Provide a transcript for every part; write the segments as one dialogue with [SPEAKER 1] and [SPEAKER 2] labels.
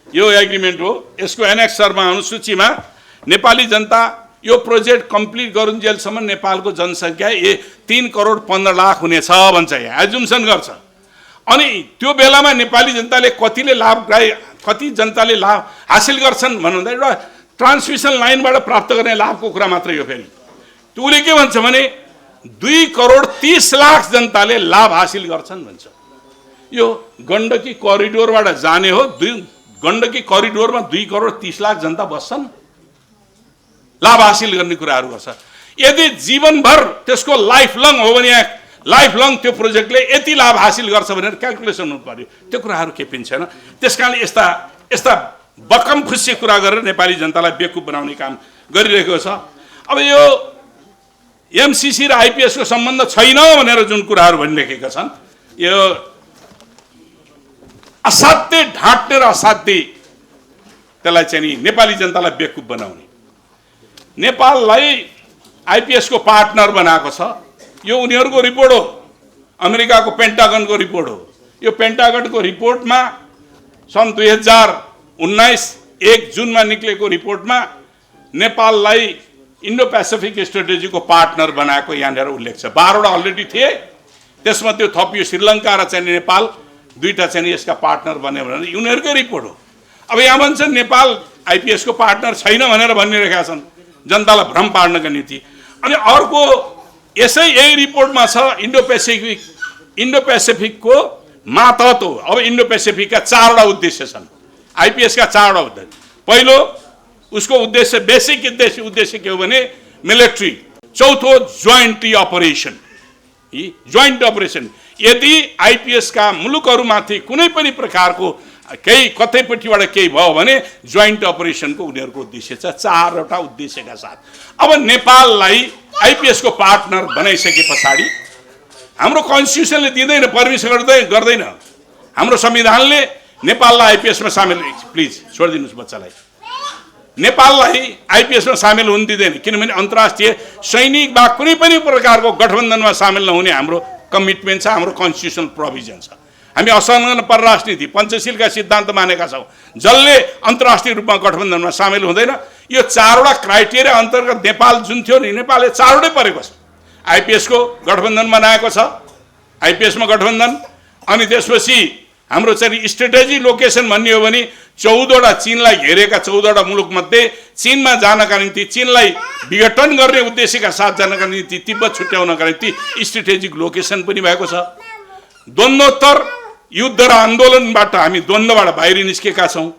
[SPEAKER 1] यो एग्रिमेन्ट हो। यसको एनेक्सरमा अनुसूचीमा नेपाली जनता यो प्रोजेक्ट कम्प्लिट गरुन्जेलसम्म नेपालको जनसङ्ख्या 3 करोड 15 लाख हुनेछ भन्छ, यहाँ एजुम्सन गर्छ। अनि त्यो बेलामा नेपाली जनताले कति जनताले लाभ हासिल गर्छन् भन्नुहुँदा एउटा ट्रान्समिसन लाइनबाट प्राप्त गर्ने लाभको कुरा मात्र यो। फेरि उसले के भन्छ भने 2 करोड 30 लाख जनताले लाभ हासिल गर्छन् भन्छ। यो गण्डकी करिडोरबाट जाने हो, गण्डकी करिडोरमा 2 करोड 30 लाख जनता बस्छन्, लाभ हासिल गर्ने कुराहरू गर्छ। यदि जीवनभर त्यसको लाइफ लङ हो भने लाइफ लङ त्यो प्रोजेक्टले यति लाभ हासिल गर्छ भनेर क्यालकुलेसन हुनु पर्यो। त्यो कुराहरू के पनि छैन। त्यसकारणले यस्ता बकम खुसी कुरा गरेर नेपाली जनतालाई बेवकुफ बनाउने काम गरिरहेको छ। अब यो एमसीसी र आइपीएस को सम्बन्ध छैन भनेर जुन कुराहरू भनिरहेका छन्, यो असाध्य ढाँट्ने र असाध्य त्यसलाई चाहिँ नि नेपाली जनतालाई बेवकुफ बनाउने। नेपाललाई आइपीएस को पार्टनर बनाएको छ। यो उनीहरूको रिपोर्ट हो, अमेरिकाको पेन्टागनको रिपोर्ट हो। यो पेन्टागनको रिपोर्टमा सन् 2019 1 जुनमा निक्लेको रिपोर्टमा नेपाललाई इन्डो पेसिफिक स्ट्रेटेजीको पार्टनर बनाएको यहाँनिर उल्लेख छ। 12 वटा अलरेडी थिए, त्यसमा त्यो थपियो श्रीलङ्का र चाहिँ नेपाल, 2टा चाहिँ यसका पार्टनर बन्यो भनेर उनीहरूकै रिपोर्ट हो। अब यहाँ भन्छन् नेपाल आइपीएस को पार्टनर छैन भनेर भनिरहेका छन् जनतालाई भ्रम पार्नका निम्ति। अनि अर्को यही रिपोर्टमा छ इन्डो पेसिफिक को मातहत हो। अब इन्डो पेसिफिक का 4 वटा उद्देश्य छन्, आइपीएस का 4 वटा उद्देश्य। पहिलो उसको उद्देश्य, बेसिक उद्देश्य के हो भने मिलिट्री। चौथो जोइन्ट अपरेसन। जोइन्ट अपरेसन यदि आइपीएस का मुलुकहरूमाथि कुनै पनि प्रकारको केही कतैपट्टिबाट केही भयो भने जोइन्ट अपरेसनको उनीहरूको उद्देश्य छ, 4 वटा उद्देश्यका साथ। अब नेपाललाई आइपीएस को पार्टनर बनाइसके पछाडि हाम्रो कन्स्टिट्युसनले दिँदैन, परमिसन गर्दैन। हाम्रो संविधानले नेपाललाई आइपीएस मा सामेल, प्लिज छोडिदिनुस् बच्चालाई, नेपाललाई आइपीएस मा सामेल हुन दिँदैन। किनभने अन्तर्राष्ट्रिय सैनिक वा कुनै पनि प्रकारको गठबन्धनमा सामेल नहुने हाम्रो कमिटमेन्ट छ, हाम्रो कन्स्टिट्युसनल प्रोभिजन छ। हामी असंलग्न परराष्ट्र नीति पञ्चशीलका सिद्धान्त मानेका छौँ। जसले अन्तर्राष्ट्रिय रूपमा गठबन्धनमा सामेल हुँदैन। यो 4 वटा क्राइटेरिया अन्तर्गत नेपाल जुन थियो नि, नेपालले 4 वटै परेको छ। आइपीएस को गठबन्धन बनाएको छ, आइपीएस मा गठबन्धन। अनि त्यसपछि हाम्रो चाहिँ स्ट्रेटेजी लोकेसन भन्ने हो भने 14 वटा चीनलाई घेरेका 14 वटा मुलुक मध्ये चीनमा जानका निम्ति, चीनलाई विघटन गर्ने उद्देश्यका साथ जानका निम्ति, तिब्बत छुट्याउनका निम्ति स्ट्रेटेजिक लोकेसन पनि भएको छ। द्वन्द्वोत्तर युद्ध र आन्दोलनबाट हामी द्वन्द्वबाट बाहिर निस्केका छौँ।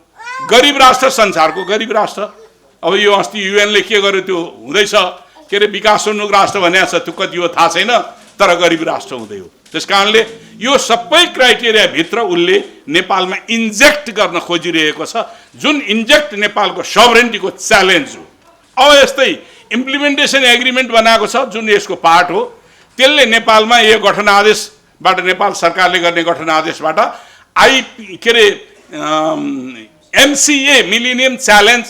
[SPEAKER 1] गरिब राष्ट्र, संसारको गरिब राष्ट्र। अब यो अस्ति युएनले के गर्यो त्यो हुँदैछ, के अरे विकासोन्मुख राष्ट्र भनेको छ, त्यो कति हो थाहा छैन, तर गरिब राष्ट्र हुँदै हो। त्यसकारणले यो सबै क्राइटेरिया भित्र उसले नेपालमा इन्जेक्ट गर्न खोजिरहेको छ, जुन इन्जेक्ट नेपालको सभरेन्टीको च्यालेन्ज हो। अब यस्तै इम्प्लिमेन्टेसन एग्रिमेन्ट बनाएको छ जुन यसको पार्ट हो। त्यसले नेपालमा यो गठन आदेशबाट, नेपाल सरकारले गर्ने गठन आदेशबाट के अरे एमसीए मिलेनियम च्यालेन्ज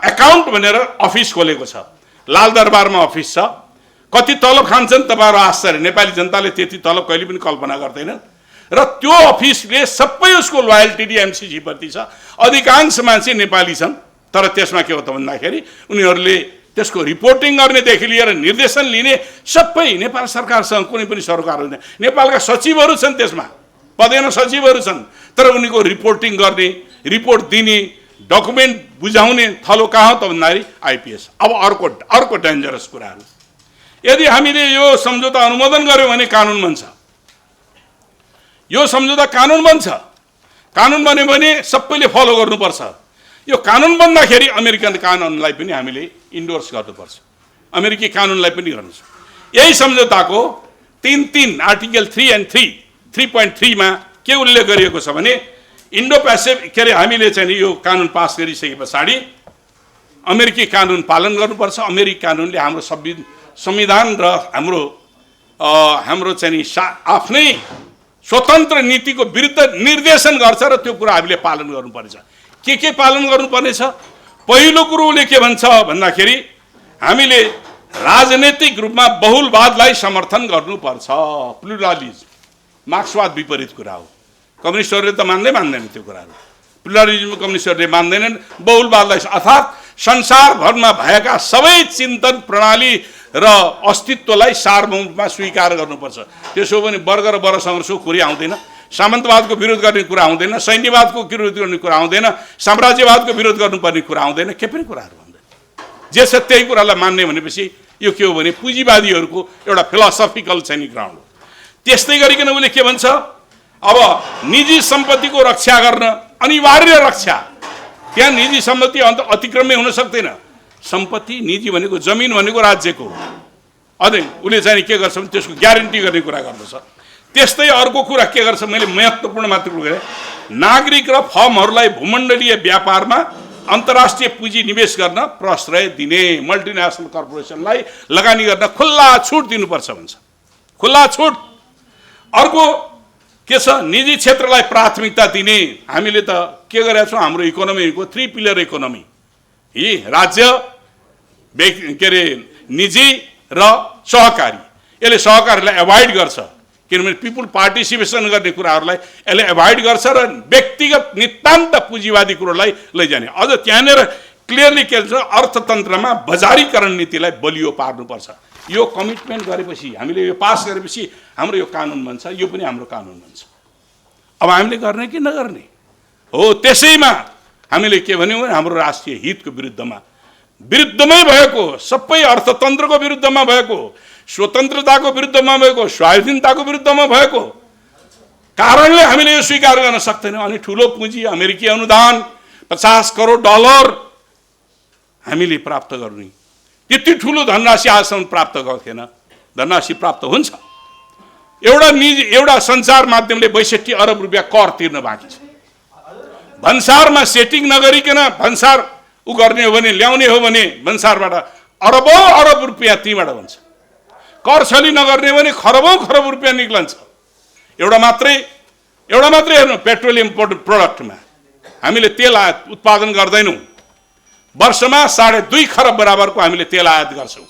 [SPEAKER 1] एकाउन्ट भनेर अफिस खोलेको छ। लालदरबारमा अफिस छ। कति तलब खान्छन् तपाईहरु आश्चर्य, नेपाली जनताले त्यति तलब कहिले पनि कल्पना गर्दैन। र त्यो अफिसले सबै उसको लोयल्टी एमसीसी प्रति छ। अधिकांश मान्छे नेपाली छन्, तर त्यसमा के हो त भन्दाखेरि उनीहरूले त्यसको रिपोर्टिङ गर्नेदेखि लिएर निर्देशन लिने सबै नेपाल सरकारसँग, कुनै पनि सरकार होइन, नेपालका सचिवहरू छन्, त्यसमा पदेन सचिवहरू छन्, तर उनीको रिपोर्टिङ गर्ने, रिपोर्ट दिने, डकुमेन्ट बुझाउने थलो कहाँ हो त भन्दाखेरि आइपीएस। अब अर्को डेन्जरस कुराहरू, यदि हामीले यो सम्झौता अनुमोदन गर्यौं भने कानुन बन्छ। यो सम्झौता कानुन बन्छ। कानुन बन्यो भने सबैले फलो गर्नुपर्छ। यो कानुन बन्दाखेरि अमेरिकन कानुनलाई पनि हामीले इन्डोर्स गर्नुपर्छ, अमेरिकी कानुनलाई पनि गर्नुपर्छ। यही सम्झौताको 3 आर्टिकल 3 and 3.3 मा के उल्लेख गरिएको छ भने इन्डो पेसिफिक के अरे हामीले चाहिँ यो कानुन पास गरिसके पछाडि अमेरिकी कानुन पालन गर्नुपर्छ। अमेरिकी कानुनले हाम्रो संविधान र हाम्रो चाहिँ आफ्नै स्वतन्त्र नीतिको विरुद्ध निर्देशन गर्छ र त्यो कुरा हामीले पालन गर्नुपर्छ। के पालन गर्नुपर्नेछ? पहिलो कुरोले के भन्छ भन्दाखेरि हामीले राजनीतिक रूपमा बहुलवादलाई समर्थन गर्नुपर्छ। प्लुरालिज्म, मार्क्सवाद विपरीत कुरा हो। कम्युनिस्टहरूले त मान्दैन त्यो कुराहरू। प्लुरलिज्म कम्युनिस्टहरूले मान्दैनन्, बहुलवादलाई अर्थात् संसारभरमा भएका सबै चिन्तन प्रणाली र अस्तित्वलाई सार्वभौममा स्वीकार गर्नुपर्छ। त्यसो भने वर्ग र वर्ग सङ्घर्षको कुरा आउँदैन, सामन्तवादको विरोध गर्ने कुरा आउँदैन, सैन्यवादको विरोध गर्ने कुरा आउँदैन, साम्राज्यवादको विरोध गर्नुपर्ने कुरा आउँदैन, के पनि कुराहरू आउँदैन। जे छ त्यही कुरालाई मान्ने भनेपछि यो के हो भने पुँजीवादीहरूको एउटा फिलोसफिकल चाहिँ नि ग्राउन्ड हो। त्यस्तै गरिकन उसले के भन्छ, अब निजी सम्पत्तिको रक्षा गर्न अनिवार्य रक्षा, त्यहाँ निजी सम्पत्ति अतिक्रमण हुन सक्दैन। सम्पत्ति निजी भनेको जमिन भनेको राज्यको, अनि उसले चाहिँ के गर्छ भने त्यसको ग्यारेन्टी गर्ने कुरा गर्दछ। त्यस्तै अर्को कुरा के गर्छ, मैले महत्त्वपूर्ण मात्र गरेँ, नागरिक र फर्महरूलाई भूमण्डलीय व्यापारमा अन्तर्राष्ट्रिय पुँजी निवेश गर्न प्रश्रय दिने, मल्टिनेसनल कर्पोरेसनलाई लगानी गर्न खुल्ला छुट दिनुपर्छ भन्छ, खुल्ला छुट। अर्को के छ, निजी क्षेत्रलाई प्राथमिकता दिने। हामीले त के गरेका छौँ, हाम्रो इकोनोमीको 3 पिलर इकोनोमी, यी राज्य, के अरे निजी र सहकारी। यसले सहकारीलाई एभोइड गर्छ, किनभने पिपुल पार्टिसिपेसन गर्ने कुराहरूलाई यसले एभोइड गर्छ र व्यक्तिगत नितान्त पुँजीवादी कुरोलाई लैजाने। अझ त्यहाँनिर क्लियरली के छ, अर्थतन्त्रमा बजारीकरण नीतिलाई बलियो पार्नुपर्छ। यो कमिटमेन्ट गरेपछि, हामीले यो पास गरेपछि हाम्रो यो कानुन बन्छ, यो पनि हाम्रो कानुन बन्छ। अब हामीले गर्ने कि नगर्ने हो, त्यसैमा हामीले के भन्यौँ भने हाम्रो राष्ट्रिय हितको विरुद्धमै भएको, सबै अर्थतन्त्रको विरुद्धमा भएको, स्वतन्त्रताको विरुद्धमा भएको, स्वाधीनताको विरुद्धमा भएको कारणले हामीले यो स्वीकार गर्न सक्दैनौँ। अनि ठुलो पुँजी अमेरिकी अनुदान $50 करोड हामीले प्राप्त गर्ने, त्यति ठुलो धनराशि आजसम्म प्राप्त गर्थेन। धनराशि प्राप्त हुन्छ, एउटा सञ्चार माध्यमले 62 अरब रुपियाँ कर तिर्न बाँकी छ। भन्सारमा सेटिङ नगरिकन भन्सार गर्ने हो भने, ल्याउने हो भने भन्सारबाट अरबौं अरब रुपियाँ तीबाट हुन्छ। कर छली नगर्ने भने खरबौं खरब रुपियाँ निक्लन्छ। एउटा मात्रै हेर्नु, पेट्रोलियम प्रोडक्टमा हामीले तेल उत्पादन गर्दैनौँ, वर्षमा 2.5 खरब बराबरको हामीले तेल आयात गर्छौँ।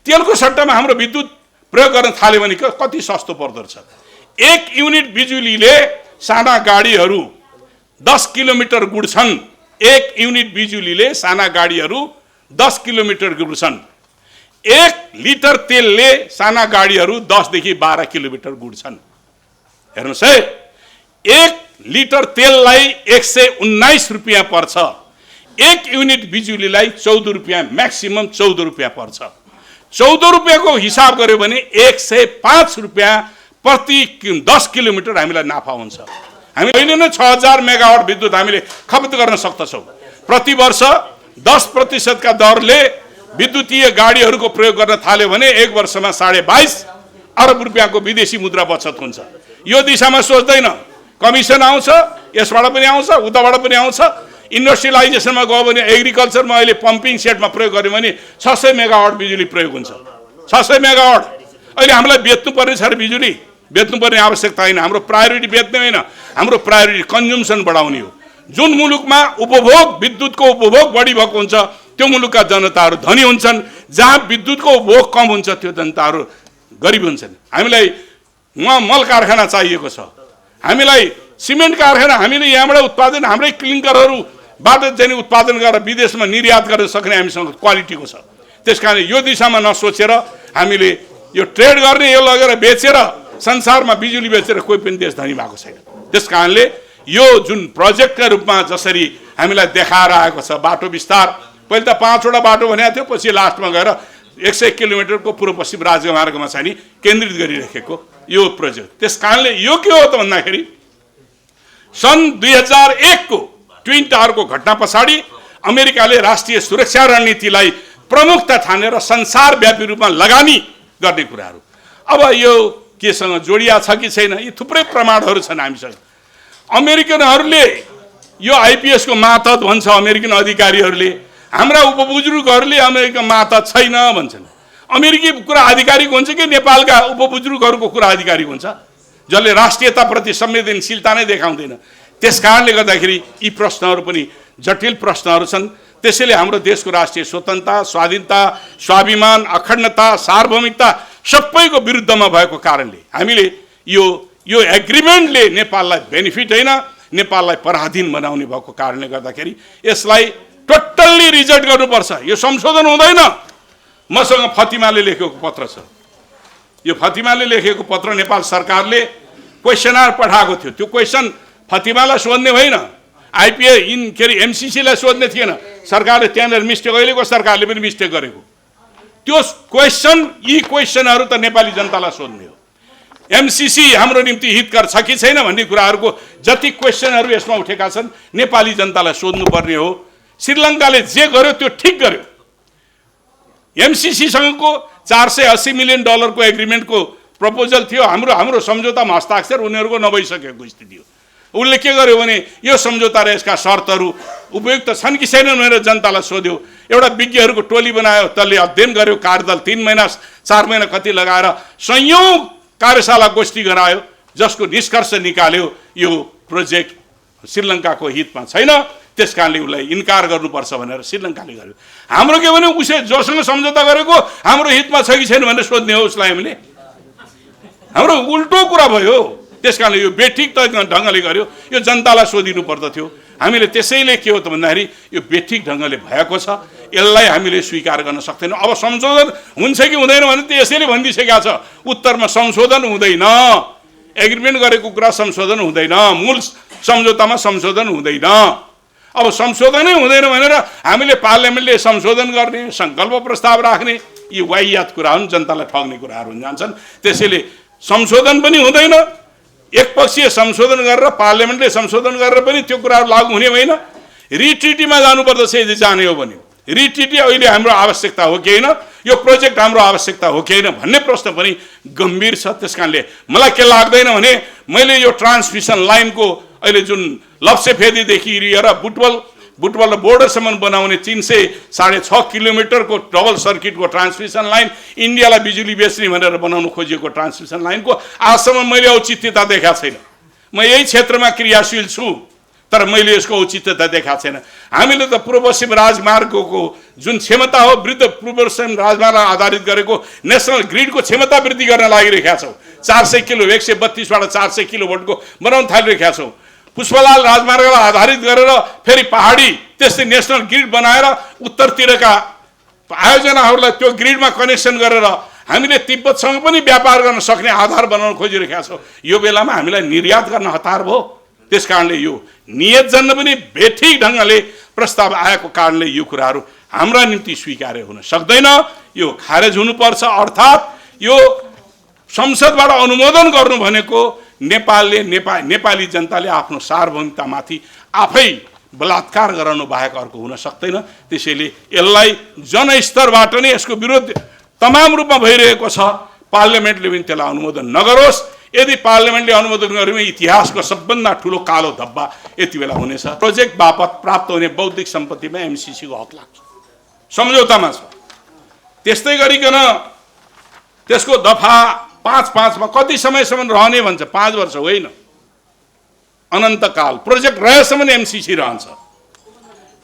[SPEAKER 1] तेलको सट्टामा हाम्रो विद्युत प्रयोग गर्न थाल्यो भने कति सस्तो पर्दो रहेछ। 1 युनिट बिजुलीले साना गाडीहरू 10 किलोमिटर गुड्छन्। 1 युनिट बिजुलीले साना गाडीहरू 10 किलोमिटर गुड्छन्। 1 लिटर तेलले साना गाडीहरू 10 देखि 12 किलोमिटर गुड्छन्। हेर्नुहोस् है, 1 लिटर तेललाई 119 रुपियाँ पर्छ। 1 युनिट बिजुलीलाई 14 रुपियाँ, म्याक्सिमम 14 रुपियाँ पर्छ। 14 रुपियाँको हिसाब गर्यो भने 105 रुपियाँ प्रति 10 किलोमिटर हामीलाई नाफा हुन्छ। हामी अहिले नै 6000 मेगावाट विद्युत हामीले खपत गर्न सक्दछौँ। प्रति वर्ष 10% का दरले विद्युतीय गाडीहरूको प्रयोग गर्न थाल्यो भने 1 वर्षमा 22.5 अरब रुपियाँको विदेशी मुद्रा बचत हुन्छ। यो दिशामा सोच्दैन, कमिसन आउँछ, यसबाट पनि आउँछ, उताबाट पनि आउँछ। इन्डस्ट्रियलाइजेसनमा गयो भने, एग्रिकल्चरमा अहिले पम्पिङ सेटमा प्रयोग गर्यो भने 600 मेगावाट बिजुली प्रयोग हुन्छ। 600 मेगावाट अहिले हामीलाई बेच्नुपर्ने छ र बिजुली बेच्नुपर्ने आवश्यकता होइन। हाम्रो प्रायोरिटी बेच्ने होइन, हाम्रो प्रायोरिटी कन्ज्युम्सन बढाउने हो। जुन मुलुकमा उपभोग, विद्युतको उपभोग बढी भएको हुन्छ त्यो मुलुकका जनताहरू धनी हुन्छन्। जहाँ विद्युतको उपभोग कम हुन्छ त्यो जनताहरू गरिब हुन्छन्। हामीलाई मल कारखाना चाहिएको छ, हामीलाई सिमेन्ट कारखाना, हामीले यहाँबाट उत्पादन, हाम्रै क्लिङ्करहरूबाट चाहिँ उत्पादन गरेर विदेशमा निर्यात गर्न सक्ने हामीसँग क्वालिटीको छ। त्यसकारण यो दिशामा नसोचेर हामीले यो ट्रेड गर्ने, यो लगेर बेचेर संसारमा बिजुली बेचेर कोही पनि देश धनी भएको छैन। त्यसकारणले यो जुन प्रोजेक्टका रूपमा जसरी हामीलाई देखाएर आएको छ, बाटो विस्तार, पहिले त 5वटा बाटो भनेको थियो, पछि लास्टमा गएर 100 किलोमिटरको पूर्व पश्चिम राजमार्गमा चाहिँ नि केन्द्रित गरिराखेको यो प्रोजेक्ट। त्यसकारणले यो के हो त भन्दाखेरि सन् 2001 को ट्विन टावरको घटना पछाडि अमेरिकाले राष्ट्रिय सुरक्षा रणनीतिलाई प्रमुखता ठानेर संसारव्यापी रूपमा लगानी गर्ने कुराहरू। अब यो केसँग जोडिया छ कि छैन, यी थुप्रै प्रमाणहरू छन् हामीसँग। अमेरिकनहरूले यो आइपिएस को मातहत भन्छ, अमेरिकन अधिकारीहरूले। हाम्रा उपबुजुर्गहरूले अमेरिका मातहत छैन भन्छन्। अमेरिकी कुरा आधिकारिक हुन्छ कि नेपालका उपबुजुर्गहरूको कुरा आधिकारिक हुन्छ, जसले राष्ट्रियताप्रति संवेदनशीलता नै देखाउँदैन। त्यसकारणले गर्दाखेरि यी प्रश्नहरू पनि जटिल प्रश्नहरू छन्। त्यसैले हाम्रो देशको राष्ट्रिय स्वतन्त्रता, स्वाधीनता, स्वाभिमान, अखण्डता, सार्वभौमिकता सबैको विरुद्धमा भएको कारणले हामीले यो एग्रिमेन्टले नेपाललाई बेनिफिट होइन, नेपाललाई पराधीन बनाउने भएको कारणले गर्दाखेरि यसलाई टोटल्ली रिजेक्ट गर्नुपर्छ। यो संशोधन हुँदैन। मसँग फतिमाले लेखेको पत्र छ। यो फतिमाले लेखेको पत्र नेपाल सरकारले क्वेसनर पठाएको थियो। त्यो क्वेसन फतिमालाई सोध्ने होइन, एमसीसीलाई सोध्ने थिएन। सरकारले त्यहाँनिर मिस्टेक, अहिलेको सरकारले पनि मिस्टेक गरेको। त्यो क्वेसन, यी क्वेसनहरू त नेपाली जनतालाई सोध्ने हो। एमसीसी हाम्रो निम्ति हितकर छ कि छैन भन्ने कुराहरूको जति क्वेसनहरू यसमा उठेका छन् नेपाली जनतालाई सोध्नुपर्ने हो। श्रीलङ्काले जे गर्यो त्यो ठिक गर्यो। एमसीसीसँगको $480 मिलियन को एग्रिमेन्टको प्रपोजल थियो। हाम्रो सम्झौतामा हस्ताक्षर उनीहरूको नभइसकेको स्थिति हो। उसले के गर्यो भने यो सम्झौता र यसका शर्तहरू उपयुक्त छन् कि छैनन् भनेर जनतालाई सोध्यो। एउटा विज्ञहरूको टोली बनायो, त्यसले अध्ययन गर्यो। कार्यदल 3 महिना 4 महिना कति लगाएर संयौं कार्यशाला गोष्ठी गरायो, जसको निष्कर्ष निकाल्यो यो प्रोजेक्ट श्रीलङ्काको हितमा छैन, त्यसकारणले उसलाई इन्कार गर्नुपर्छ भनेर श्रीलङ्काले गर्यो। हाम्रो के भने उसले जोसँग सम्झौता गरेको हाम्रो हितमा छ कि छैन भनेर सोध्ने हो उसलाई हामीले। हाम्रो उल्टो कुरा भयो। त्यसकारणले यो बेठिक ढङ्गले गर्यो, यो जनतालाई सोधिनु पर्दथ्यो। हामीले त्यसैले के हो त भन्दाखेरि यो बेठिक ढङ्गले भएको छ, यसलाई हामीले स्वीकार गर्न सक्दैनौँ। अब संशोधन हुन्छ कि हुँदैन भने त यसैले भनिदिइसकेका छ। उत्तरमा संशोधन हुँदैन, एग्रिमेन्ट गरेको कुरा संशोधन हुँदैन, मूल सम्झौतामा संशोधन हुँदैन। अब संशोधनै हुँदैन भनेर हामीले पार्लियामेन्टले संशोधन गर्ने, सङ्कल्प प्रस्ताव राख्ने, यी वाहियात कुरा हुन्, जनतालाई ठग्ने कुराहरू हुन जान्छन्। त्यसैले संशोधन पनि हुँदैन। एकपक्षीय संशोधन गरेर पार्लियामेन्टले संशोधन गरेर पनि त्यो कुराहरू लागू हुने होइन। रिट्रिटीमा जानुपर्दछ यदि जाने हो भने। रिट्रिटी अहिले हाम्रो आवश्यकता हो कि होइन, यो प्रोजेक्ट हाम्रो आवश्यकता हो कि होइन भन्ने प्रश्न पनि गम्भीर छ। त्यसकारणले मलाई के लाग्दैन भने मैले यो ट्रान्समिसन लाइनको अहिले जुन लप्सेफेदीदेखि लिएर बुटवल र बोर्डरसम्म बनाउने 306.5 किलोमिटरको डबल सर्किटको ट्रान्समिसन लाइन, इन्डियालाई बिजुली बेच्ने भनेर बनाउनु खोजिएको ट्रान्समिसन लाइनको आजसम्म मैले औचित्यता देखाएको छैन। म यही क्षेत्रमा क्रियाशील छु, तर मैले यसको औचित्यता देखाएको छैन। हामीले त पूर्व पश्चिम राजमार्गको जुन क्षमता हो, पूर्व पश्चिम राजमार्गलाई आधारित गरेको नेसनल ग्रिडको क्षमता वृद्धि गर्न लागिरहेका छौँ। 400 किलो 132बाट 400 किलोभोल्टको बनाउन थालिरहेका छौँ। पुष्पलाल राजमार्गलाई आधारित गरेर फेरि पहाडी त्यस्तै नेसनल ग्रिड बनाएर उत्तरतिरका आयोजनाहरूलाई त्यो ग्रिडमा कनेक्सन गरेर हामीले तिब्बतसँग पनि व्यापार गर्न सक्ने आधार बनाउन खोजिरहेका छौँ। यो बेलामा हामीलाई निर्यात गर्न हतार भयो। त्यसकारणले यो नियत जन्न पनि बेठिक ढङ्गले प्रस्ताव आएको कारणले यो कुराहरू हाम्रा निम्ति स्वीकार्य हुन सक्दैन। यो खारेज हुनुपर्छ। अर्थात् यो संसदबाट अनुमोदन गर्नु भनेको नेपाली जनताले आफ्नो सार्वभौमिकतामाथि आफै बलात्कार गराउनु बाहेक अर्को हुन सक्दैन। त्यसैले यसलाई जनस्तरबाट नै यसको विरोध तमाम रूपमा भइरहेको छ। पार्लियामेन्टले पनि त्यसलाई अनुमोदन नगरोस्। यदि पार्लियामेन्टले अनुमोदन गर्यो भने इतिहासको सबभन्दा ठुलो कालो धब्बा यति बेला हुनेछ। प्रोजेक्ट बापत प्राप्त हुने बौद्धिक सम्पत्तिमा एमसीसीको हक लाग्छ, सम्झौतामा छ। त्यस्तै गरिकन त्यसको दफा 5.5मा कति समयसम्म रहने भन्छ? 5 वर्ष होइन, अनन्तकाल। प्रोजेक्ट रहेसम्म एमसीसी रहन्छ।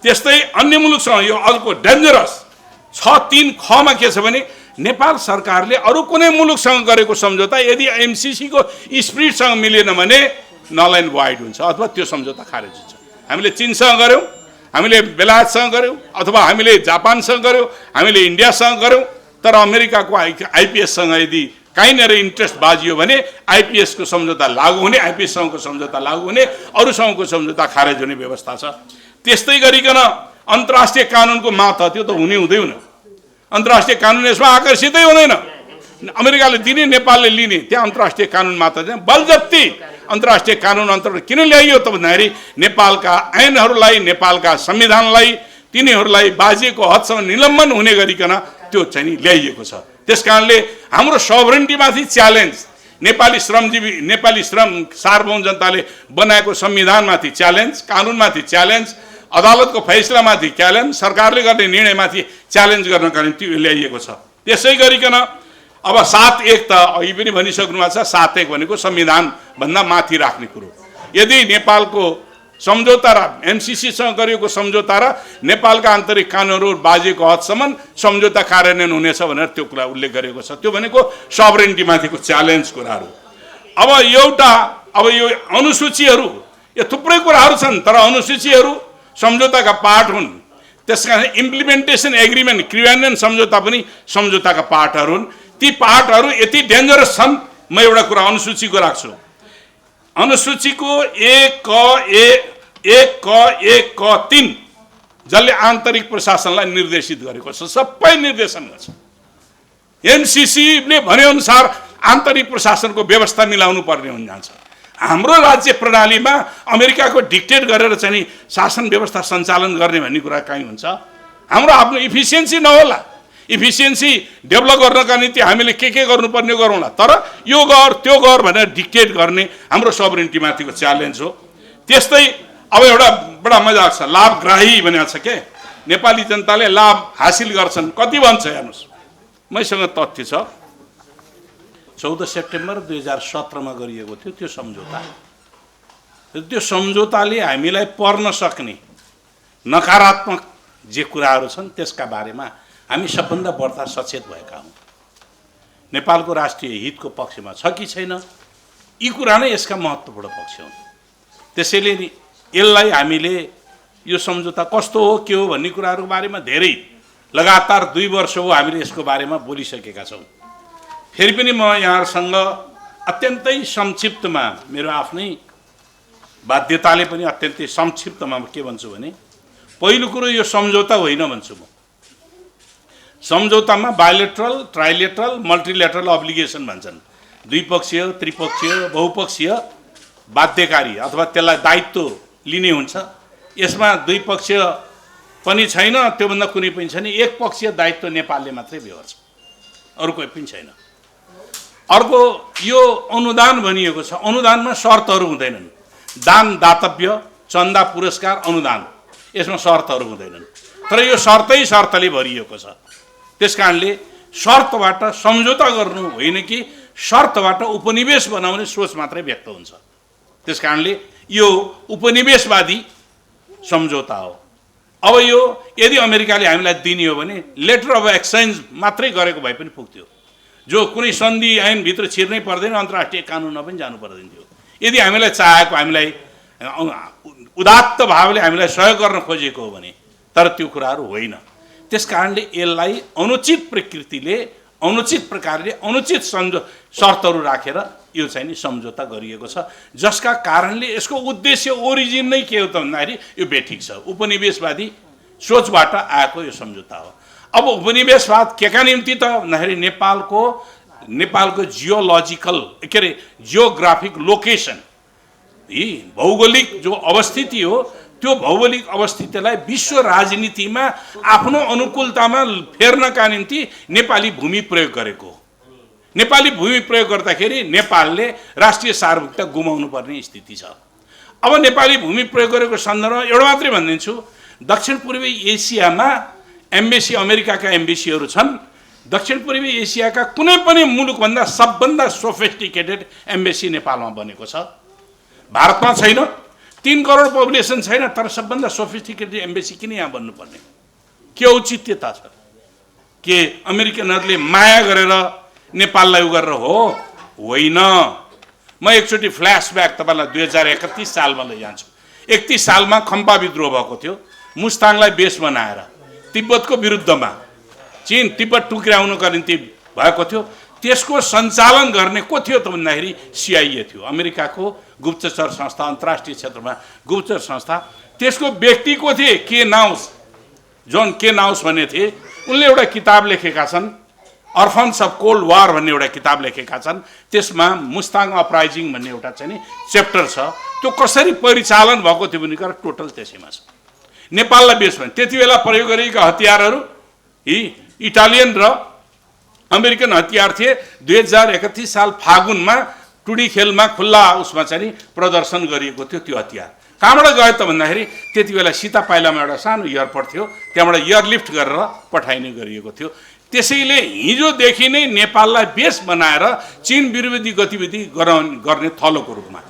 [SPEAKER 1] त्यस्तै अन्य मुलुकसँग यो अर्को डेन्जरस 6.3 खमा के छ भने नेपाल सरकारले अरू कुनै मुलुकसँग गरेको सम्झौता यदि एमसीसीको स्पिरिटसँग मिलेन भने नल एन्ड वाइड हुन्छ अथवा त्यो सम्झौता खारेज हुन्छ। हामीले चीनसँग गऱ्यौँ, हामीले बेलायतसँग गऱ्यौँ, अथवा हामीले जापानसँग गऱ्यौँ, हामीले इन्डियासँग गऱ्यौँ। तर अमेरिकाको आइपिएससँग यदि कहीँनिर इन्ट्रेस्ट बाजियो भने आइपिएसको सम्झौता लागू हुने, आइपिएससँगको सम्झौता लागू हुने, अरूसँगको सम्झौता खारेज हुने व्यवस्था छ। त्यस्तै गरिकन अन्तर्राष्ट्रिय कानुनको मात त्यो त हुने हुँदैन। अन्तर्राष्ट्रिय कानुन यसमा आकर्षितै हुँदैन। अमेरिकाले दिने, नेपालले लिने, त्यहाँ अन्तर्राष्ट्रिय कानुन मात्र चाहिँ बलजफ्ती अन्तर्राष्ट्रिय कानुन अन्तर्गत किन ल्याइयो त भन्दाखेरि नेपालका ऐनहरूलाई, नेपालका संविधानलाई, तिनीहरूलाई बाजिएको हदसम्म निलम्बन हुने गरिकन त्यो चाहिँ ल्याइएको छ। त्यसकारणले हाम्रो सभरेन्टीमाथि च्यालेन्ज, नेपाली श्रमजीवी, नेपाली सार्वभौम जनताले बनाएको संविधानमाथि च्यालेन्ज, कानुनमाथि च्यालेन्ज, अदालतको फैसलामाथि च्यालेन्ज, सरकारले गर्ने निर्णयमाथि च्यालेन्ज गर्नका निम्ति ल्याइएको छ। त्यसै गरिकन अब 7.1 त अघि पनि भनिसक्नु भएको छ। 7.1 भनेको संविधानभन्दा माथि राख्ने कुरो। यदि नेपालको सम्झौता र एमसीसीसँग गरिएको सम्झौता र नेपालका आन्तरिक कानुनहरू बाजिएको हदसम्म सम्झौता कार्यान्वयन हुनेछ भनेर त्यो कुरा उल्लेख गरेको छ। त्यो भनेको सभरेन्टीमाथिको च्यालेन्ज कुराहरू। अब यो अनुसूचीहरू यो थुप्रै कुराहरू छन्, तर अनुसूचीहरू सम्झौताका पार्ट हुन्। त्यसकारण इम्प्लिमेन्टेसन एग्रिमेन्ट, क्रियान्वयन सम्झौता पनि सम्झौताका पार्टहरू हुन्। ती पार्टहरू यति डेन्जरस छन्। म एउटा कुरा अनुसूचीको राख्छु। अनुसूचीको 1 क 3 जसले आन्तरिक प्रशासनलाई निर्देशित गरेको छ, सबै निर्देशन गर्छ। एमसीसीले भनेअनुसार आन्तरिक प्रशासनको व्यवस्था मिलाउनु पर्ने हुन जान्छ। हाम्रो राज्य प्रणालीमा अमेरिकाको डिक्टेट गरेर चाहिँ नि शासन व्यवस्था सञ्चालन गर्ने भन्ने कुरा कहीँ हुन्छ? हाम्रो आफ्नो इफिसियन्सी नहोला। इफिसियन्सी डेभलप गर्नका निम्ति हामीले के गर्नुपर्ने गरौँला, तर यो गर त्यो गर भनेर डिक्टेट गर्ने हाम्रो सबरिनिटीमाथिको च्यालेन्ज हो। त्यस्तै अब एउटा बडा मजा आउँछ, लाभग्राही भनेको छ के, नेपाली जनताले लाभ हासिल गर्छन्। कति भन्छ हेर्नुहोस्, मैसँग तथ्य छ। 14 सेप्टेम्बर 2017 मा गरिएको थियो त्यो सम्झौता। त्यो सम्झौताले हामीलाई पर्न सक्ने नकारात्मक जे कुराहरू छन् त्यसका बारेमा हामी सबभन्दा बढ्ता सचेत भएका हौँ। नेपालको राष्ट्रिय हितको पक्षमा छ कि छैन, यी कुरा नै यसका महत्त्वपूर्ण पक्ष हुन्। त्यसैले नि यसलाई हामीले यो सम्झौता कस्तो हो के हो भन्ने कुराहरूको बारेमा धेरै लगातार 2 वर्ष हो हामीले यसको बारेमा बोलिसकेका छौँ। फेरि पनि म यहाँहरूसँग अत्यन्तै संक्षिप्तमा, मेरो आफ्नै बाध्यताले पनि अत्यन्तै संक्षिप्तमा के भन्छु भने, पहिलो कुरो यो सम्झौता होइन भन्छु म। सम्झौतामा बायोलेटरल, ट्राइलेटरल, मल्टिलेटरल अब्लिगेसन भन्छन्। द्विपक्षीय, त्रिपक्षीय, बहुपक्षीय बाध्यकारी अथवा त्यसलाई दायित्व लिने हुन्छ। यसमा द्विपक्षीय पनि छैन, त्योभन्दा कुनै पनि छैन। एकपक्षीय दायित्व नेपालले मात्रै बेहोर्छ, अरू कोही पनि छैन। अर्को यो अनुदान भनिएको छ, अनुदानमा शर्तहरू हुँदैनन्। दान, दातव्य, चन्दा, पुरस्कार, अनुदान, यसमा शर्तहरू हुँदैनन्। तर यो शर्तले भरिएको छ। त्यसकारणले शर्तबाट सम्झौता गर्नु होइन कि शर्तबाट उपनिवेश बनाउने सोच मात्रै व्यक्त हुन्छ। त्यसकारणले यो उपनिवेशवादी सम्झौता हो। अब यो यदि अमेरिकाले हामीलाई दिने हो भने लेटर अफ एक्सचेन्ज मात्रै गरेको भए पनि पुग्थ्यो, जो कुनै सन्धि ऐनभित्र छिर्नै पर्दैन, अन्तर्राष्ट्रिय कानुनमा पनि जानु पर्दैन थियो। यदि हामीलाई चाहेको, हामीलाई उदात्त भावले हामीलाई सहयोग गर्न खोजेको हो भने, तर त्यो कुराहरू होइन। त्यसकारणले यसलाई अनुचित प्रकृतिले, अनुचित प्रकारले, अनुचित शर्तहरू राखेर यो चाहिँ नि सम्झौता गरिएको छ, जसका कारणले यसको उद्देश्य, ओरिजिन नै के हो त भन्दाखेरि यो बेठिक छ, उपनिवेशवादी सोचबाट आएको यो सम्झौता हो। अब उपनिवेशवाद केका निम्ति त भन्दाखेरि नेपालको जियोलोजिकल जियोग्राफिक लोकेसन, यी भौगोलिक जो अवस्थिति हो, त्यो भौगोलिक अवस्थितिलाई विश्व राजनीतिमा आफ्नो अनुकूलतामा फेर्नका निम्ति नेपाली भूमि प्रयोग गरेको। नेपाली भूमि प्रयोग गर्दाखेरि नेपालले राष्ट्रिय सार्वभौमिकता गुमाउनु पर्ने स्थिति छ। अब नेपाली भूमि प्रयोग गरेको सन्दर्भमा एउटा मात्रै भनिदिन्छु, दक्षिण पूर्वी एसियामा एम्बेसी, अमेरिकाका एम्बेसीहरू छन्। दक्षिण पूर्वी एसियाका कुनै पनि मुलुकभन्दा सबभन्दा सोफिस्टिकेटेड एम्बेसी नेपालमा बनेको छ। भारतमा छैन, 3 करोड पपुलेसन छैन, तर सबभन्दा सोफिस्टिकेटेड एम्बेसी किन यहाँ बन्नुपर्ने? के औचित्यता छ? के अमेरिकनहरूले माया गरेर नेपाललाई उ गरेर हो? होइन। म एकचोटि फ्ल्यासब्याक तपाईँलाई 2031 सालमा लैजान्छु। 31 सालमा खम्पा विद्रोह भएको थियो, मुस्ताङलाई बेस बनाएर तिब्बतको विरुद्धमा, चीन तिब्बत टुक्राउनुका निम्ति भएको थियो। त्यसको सञ्चालन गर्ने को थियो त भन्दाखेरि CIA थियो, अमेरिकाको गुप्तचर संस्था, अन्तर्राष्ट्रिय क्षेत्रमा गुप्तचर संस्था। त्यसको व्यक्ति को थिए? के नाउस, जोन के नाउस भन्ने थिए। उनले एउटा किताब लेखेका छन्, अर्फन्स अफ कोल्ड वार भन्ने एउटा किताब लेखेका छन्। त्यसमा मुस्ताङ अपराइजिङ भन्ने एउटा चाहिँ नि च्याप्टर छ। त्यो कसरी परिचालन भएको थियो भन्ने कुरा टोटल त्यसैमा छ। नेपाललाई बेस भने त्यति बेला प्रयोग गरिएका हतियारहरू यी इटालियन र अमेरिकन हतियार थिए। 2031 साल फागुनमा टुडी खेलमा खुल्ला उसमा चाहिँ नि प्रदर्शन गरिएको थियो त्यो हतियार। कहाँबाट गयो त भन्दाखेरि त्यति बेला सीता पाइलामा एउटा सानो एयरपोर्ट थियो, त्यहाँबाट एयरलिफ्ट गरेर पठाइने गरिएको थियो। त्यसैले हिजोदेखि नै नेपाललाई बेस बनाएर चीन विरोधी गतिविधि गर्ने थलोको रूपमा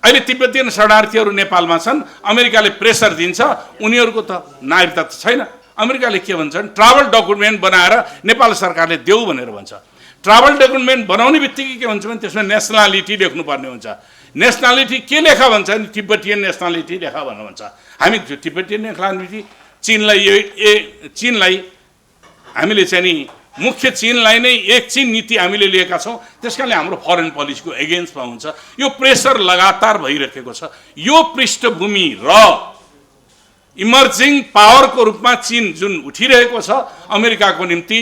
[SPEAKER 1] अहिले तिब्बतीयन शरणार्थीहरू नेपालमा छन्। अमेरिकाले प्रेसर दिन्छ, उनीहरूको त नागरिकता त छैन। अमेरिकाले के भन्छन्? ट्राभल डकुमेन्ट बनाएर नेपाल सरकारले देऊ भनेर भन्छ। ट्राभल डकुमेन्ट बनाउने बित्तिकै के भन्छ भने त्यसमा नेसनालिटी लेख्नुपर्ने हुन्छ। नेसनालिटी के लेखा भन्छ नि तिब्बतियन नेसनालिटी लेखा भन्नुहुन्छ हामी तिब्बतियन नेसनालिटी चीनलाई हामीले चाहिँ नि मुख्य चीनलाई नै एक चीन नीति हामीले लिएका छौं त्यसकारणले हाम्रो फरेन पोलिसीको एगेन्स्टमा हुन्छ यो प्रेसर लगातार भइरहेको छ यो पृष्ठभूमि र इमर्जिङ पावरको रूपमा चीन जुन उठिरहेको छ अमेरिकाको निम्ति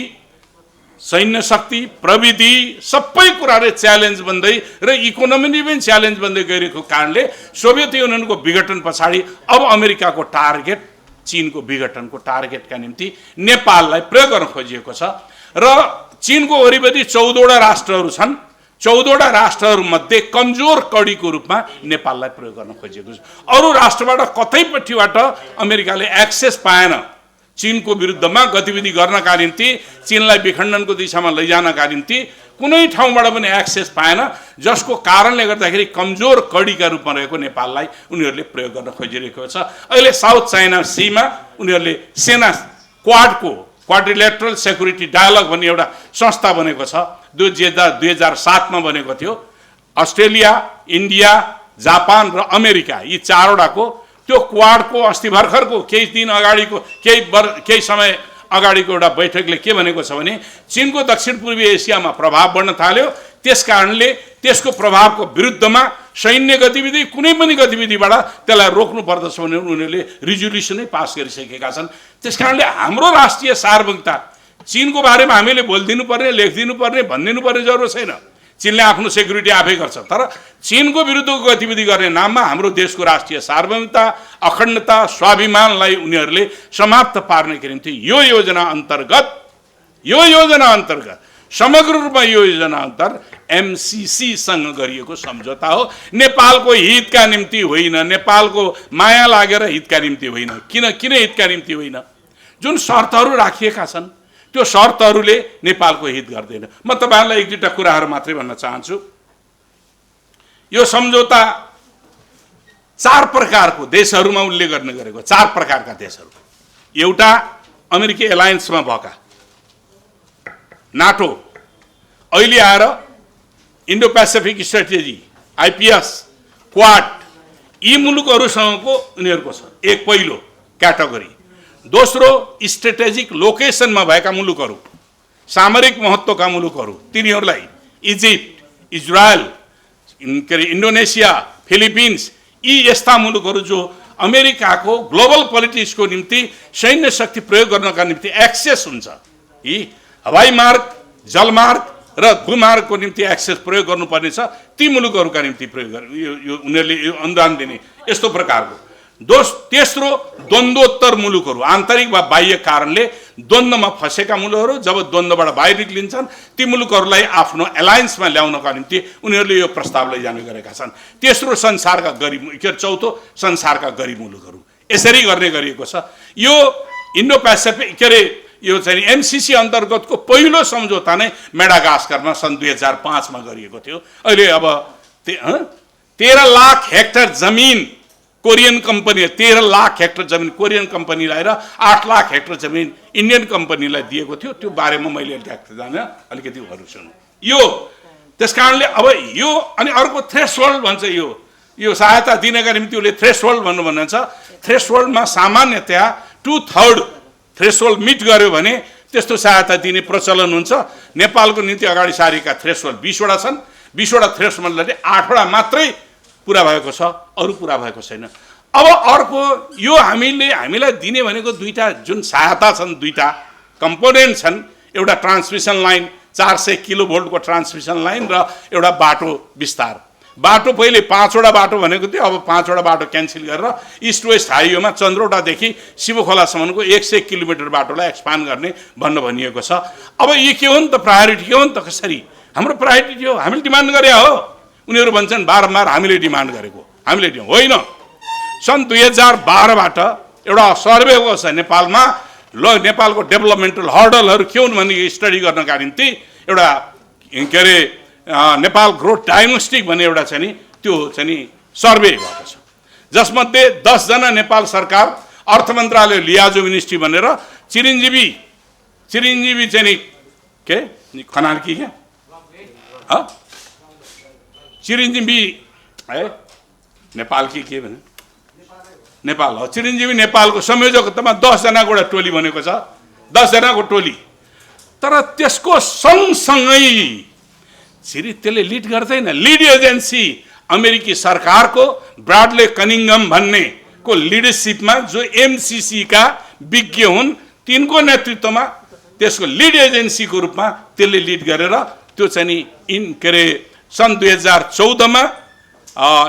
[SPEAKER 1] सैन्य शक्ति प्रविधि सबै कुराले च्यालेन्ज बन्दै र इकोनोमीले पनि च्यालेन्ज बन्दै गइरहेको कारणले सोभियत युनियनको विघटन पछाडि अब अमेरिकाको टार्गेट चीनको विघटनको टार्गेटका निम्ति नेपाललाई प्रयोग गर्न खोजिएको छ र चीनको वरिपरि 14 वटा राष्ट्रहरू छन् 14 वटा राष्ट्रहरूमध्ये कमजोर कडीको रूपमा नेपाललाई प्रयोग गर्न खोजिएको छ अरू राष्ट्रबाट कतैपट्टिबाट अमेरिकाले एक्सेस पाएन चीनको विरुद्धमा गतिविधि गर्नका निम्ति चीनलाई विखण्डनको दिशामा लैजानका निम्ति कुनै ठाउँबाट पनि एक्सेस पाएन जसको कारणले गर्दाखेरि कमजोर कडीका रूपमा रहेको नेपाललाई उनीहरूले प्रयोग गर्न खोजिरहेको छ अहिले साउथ चाइना सीमा उनीहरूले सेना क्वाड्रिलेटरल सेक्युरिटी डायलग भन्ने एउटा संस्था बनेको छ 2007 मा बनेको थियो अस्ट्रेलिया इन्डिया जापान र अमेरिका यी चारवटाको त्यो क्वाडको अस्ति भर्खरको केही दिन अगाडिको केही समय अगाडिको एउटा बैठकले के भनेको छ भने चीनको दक्षिण पूर्वी एसियामा प्रभाव बढ्न थाल्यो त्यसकारणले त्यसको प्रभावको विरुद्धमा सैन्य गतिविधि कुनै पनि गतिविधिबाट त्यसलाई रोक्नु पर्दछ भनेर उनीहरूले रिजोल्युसनै पास गरिसकेका छन् त्यसकारणले हाम्रो राष्ट्रिय सार्वभौमिकता चीनको बारेमा हामीले बोलिदिनु पर्ने लेखिदिनु पर्ने भनिदिनु पर्ने जरुरत छैन चीनले आफ्नो सेक्युरिटी आफै गर्छ तर चीनको विरुद्धको गतिविधि गर्ने नाममा हाम्रो देशको राष्ट्रिय सार्वभौमिकता अखण्डता स्वाभिमानलाई उनीहरूले समाप्त पार्नका निम्ति यो योजना अन्तर्गत समग्र रूपमा यो योजना अन्तर्गत एमसीसी सँग गरिएको सम्झौता हो नेपालको हितका निम्ति होइन नेपालको माया लागेर हितका निम्ति होइन किन हितका निम्ति होइन जुन शर्तहरू राखिएका छन् त्यो शर्तहरूले नेपालको हित गर्दैन म तपाईहरुलाई एक दुईटा कुराहरू मात्रै भन्न चाहन्छु यो सम्झौता 4 प्रकारको देशहरूमा उल्लेख गर्ने गरेको 4 प्रकारका देशहरू एउटा अमेरिकी एलायन्समा भएका नाटो अहिले आएर Indo Pacific strategy IPS quad यी मुलुकहरूसँगको उनीहरूको छ एक पहिलो क्याटेगोरी दोस्रो स्ट्र्याटेजिक लोकेसनमा भएका मुलुकहरू सामरिक महत्त्वका मुलुकहरू तिनीहरूलाई इजिप्ट इजरायल इन्डोनेसिया फिलिपिन्स यी यस्ता मुलुकहरू जो अमेरिकाको ग्लोबल पोलिटिक्सको निम्ति सैन्य शक्ति प्रयोग गर्नका निम्ति एक्सेस हुन्छ यी हवाई मार्ग जलमार्ग र भूमार्गको निम्ति एक्सेस प्रयोग गर्नुपर्ने छ ती मुलुकहरूका निम्ति प्रयोग उनीहरूले अनुदान दिने यस्तो प्रकारको तेस्रो द्वन्द्वोत्तर मुलुकहरू आन्तरिक वा बाह्य कारणले द्वन्द्वमा फसेका मुलुकहरू जब द्वन्द्वबाट बाहिर निक्लिन्छन् ती मुलुकहरूलाई आफ्नो एलायन्समा ल्याउनका निम्ति उनीहरूले यो प्रस्ताव लैजाने गरेका छन् तेस्रो संसारका गरिब चौथो संसारका गरिब मुलुकहरू यसरी गर्ने गरिएको छ यो इन्डो पेसिफिक यो चाहिँ एमसीसी अन्तर्गतको पहिलो सम्झौता नै मेडागास्करमा सन् 2005 मा गरिएको थियो अहिले अब 13 लाख हेक्टर जमिन कोरियन कम्पनी 13 लाख हेक्टर जमिन कोरियन कम्पनीलाई र 8 लाख हेक्टर जमिन इन्डियन कम्पनीलाई दिएको थियो त्यो बारेमा मैले अलिकति भन्न सुन्नु यो त्यसकारणले अब यो अनि अर्को थ्रेशोल्ड भन्छ यो सहायता दिनका निम्ति उले थ्रेशोल्ड भन्छ थ्रेशोल्डमा सामान्यतया 2/3 थ्रेशोल्ड मिट गर्यो भने त्यस्तो सहायता दिने प्रचलन हुन्छ नेपालको निम्ति अगाडि सारेका थ्रेशोल्ड 20 वटा छन् 20 वटा थ्रेशोल्डले 8 वटा मात्रै पूरा भएको छ अरु पूरा भएको छैन अब अर्को यो हामीलाई दिने भनेको दुईटा जुन सहायता छन् दुईटा कम्पोनेन्ट छन् एउटा ट्रान्समिसन लाइन 400 किलोभोल्टको ट्रान्समिसन लाइन र एउटा बाटो विस्तार बाटो पहिले 5 वटा बाटो भनेको थियो अब 5 वटा बाटो क्यान्सल गरेर इस्ट वेस्ट हाइवेमा चन्द्रौटादेखि शिवखोलासम्मको 100 किलोमिटर बाटोलाई एक्सपान्ड गर्ने भनिएको छ अब यो के हो नि त प्रायोरिटी के हो नि त कसरी हाम्रो प्रायोरिटी हो हामीले डिमान्ड गरे हो उनीहरू भन्छन् बारम्बार हामीले डिमान्ड गरेको हामीले होइन सन् 2012 बाट एउटा सर्वे भएको छ नेपालमा नेपालको डेभलपमेन्टल हर्डलहरू के हुन् भन्ने स्टडी गर्नका निम्ति एउटा नेपाल ग्रोथ डायग्नोस्टिक भन्ने एउटा चाहिँ नि त्यो चाहिँ नि सर्वे भएको छ जसमध्ये 10 जना नेपाल सरकार अर्थ मन्त्रालय लियाजो मिनिस्ट्री भनेर चिरञ्जीवी चाहिँ नि के खनाल कि क्या चिरञ्जीवी है नेपाल के भने नेपाल हो चिरञ्जीवी नेपालको संयोजकतामा 10 जनाको एउटा टोली बनेको छ 10 जनाको टोली तर त्यसको सँगसँगै फेरि त्यसले लिड गर्दैन लिड एजेन्सी अमेरिकी सरकारको ब्राडले कनिङम भन्ने को लिडरशिपमा जो एमसीसी का विज्ञ हुन् तिनको नेतृत्वमा त्यसको लिड एजेन्सीको रूपमा त्यसले लिड गरेर त्यो चाहिँ नि सन् 2014 मा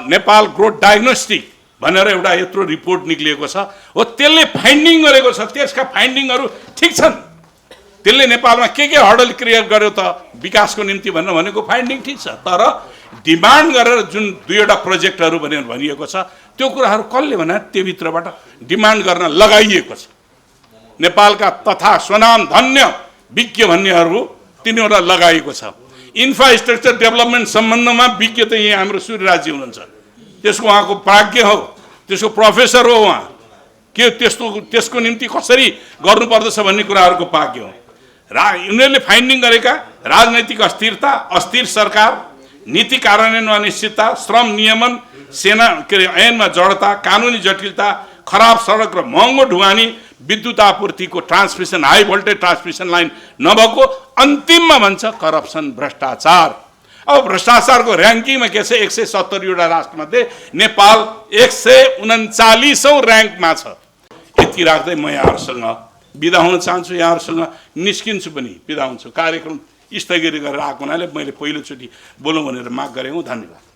[SPEAKER 1] नेपाल ग्रोथ डायग्नोस्टिक भनेर एउटा यत्रो रिपोर्ट निक्लिएको छ हो त्यसले फाइन्डिङ गरेको छ त्यसका फाइन्डिङहरू ठीक छन् त्यसले नेपालमा के हर्डल क्रिएट गर्यो त विकासको निम्ति भनेको फाइन्डिङ ठीक छ तर डिमान्ड गरेर जुन दुईवटा प्रोजेक्टहरू भनेर भनिएको छ त्यो कुराहरू कसले भने त्यो भित्रबाट डिमान्ड गर्न लगाइएको छ नेपालका तथा स्वनाम धन्य विज्ञ भन्नेहरू तिनीहरूलाई लगाइएको छ इन्फ्रास्ट्रक्चर डेभलपमेन्ट सम्बन्धमा विज्ञ त यहाँ हाम्रो सूर्यराजी हुनुहुन्छ त्यसको उहाँको प्राज्ञ हो त्यसको प्रोफेसर हो उहाँ के त्यसको निम्ति कसरी गर्नुपर्दछ भन्ने कुराहरूको प्राज्ञ हो उनीहरूले फाइन्डिङ गरेका राजनैतिक अस्थिरता अस्थिर सरकार नीति कार्यान्वयनमा अनिश्चितता श्रम नियमन सेना ऐनमा जडता कानुनी जटिलता खराब सडक र महँगो ढुवानी विद्युत आपूर्तिको transmission high voltage transmission line नभएको अन्तिममा भन्छ करप्सन भ्रष्टाचार अब भ्रष्टाचारको र्याङ्किङमा के छ 170 वटा राष्ट्रमध्ये नेपाल 139औं र्याङ्कमा छ यति राख्दै म यहाँहरूसँग बिदा हुन चाहन्छु यहाँहरूसँग निस्किन्छु पनि बिदा हुन्छु कार्यक्रम स्थगित गरेर आएको हुनाले मैले पहिलोचोटि बोलौँ भनेर माग गरेँ धन्यवाद